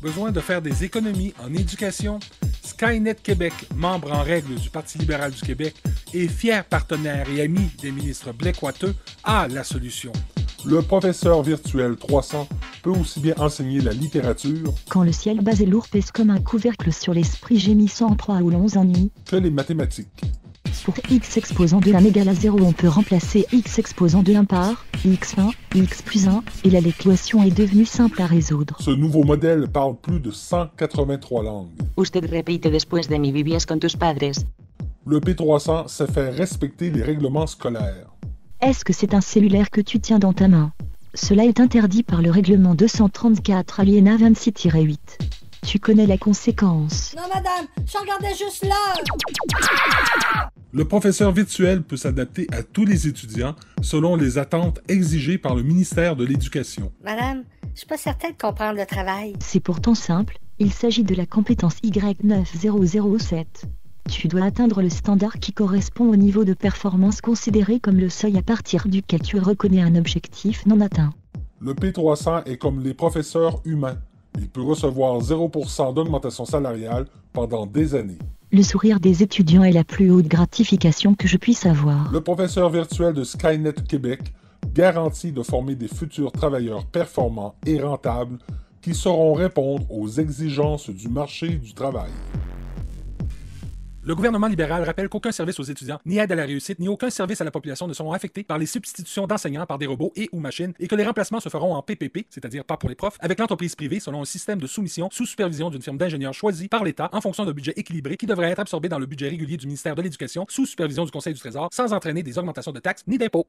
Besoin de faire des économies en éducation? Skynet Québec, membre en règle du Parti libéral du Québec et fier partenaire et ami des ministres Blais-Coiteux, a la solution. Le professeur virtuel 300 peut aussi bien enseigner la littérature Quand le ciel bas et lourd pèse comme un couvercle sur l'esprit gémissant en proie aux longs ennuis. que les mathématiques. Pour x exposant de 1 égale à 0, on peut remplacer x exposant de 1 par x1, x plus 1, et là l'équation est devenue simple à résoudre. Ce nouveau modèle parle plus de 183 langues. Usted repite después de mi vivías con tus padres. Le P300 sait faire respecter les règlements scolaires. Est-ce que c'est un cellulaire que tu tiens dans ta main? Cela est interdit par le règlement 234 alinéa 26-8. Tu connais la conséquence. Non, madame, je regardais juste là. Le professeur virtuel peut s'adapter à tous les étudiants selon les attentes exigées par le ministère de l'Éducation. Madame, je suis pas certaine de comprendre le travail. C'est pourtant simple, il s'agit de la compétence Y9007. Tu dois atteindre le standard qui correspond au niveau de performance considéré comme le seuil à partir duquel tu reconnais un objectif non atteint. Le P300 est comme les professeurs humains. Il peut recevoir 0% d'augmentation salariale pendant des années. Le sourire des étudiants est la plus haute gratification que je puisse avoir. Le professeur virtuel de Skynet Québec garantit de former des futurs travailleurs performants et rentables qui sauront répondre aux exigences du marché du travail. Le gouvernement libéral rappelle qu'aucun service aux étudiants, ni aide à la réussite, ni aucun service à la population ne seront affectés par les substitutions d'enseignants par des robots et ou machines et que les remplacements se feront en PPP, c'est-à-dire pas pour les profs, avec l'entreprise privée selon un système de soumission sous supervision d'une firme d'ingénieurs choisie par l'État en fonction d'un budget équilibré qui devrait être absorbé dans le budget régulier du ministère de l'Éducation sous supervision du Conseil du Trésor sans entraîner des augmentations de taxes ni d'impôts.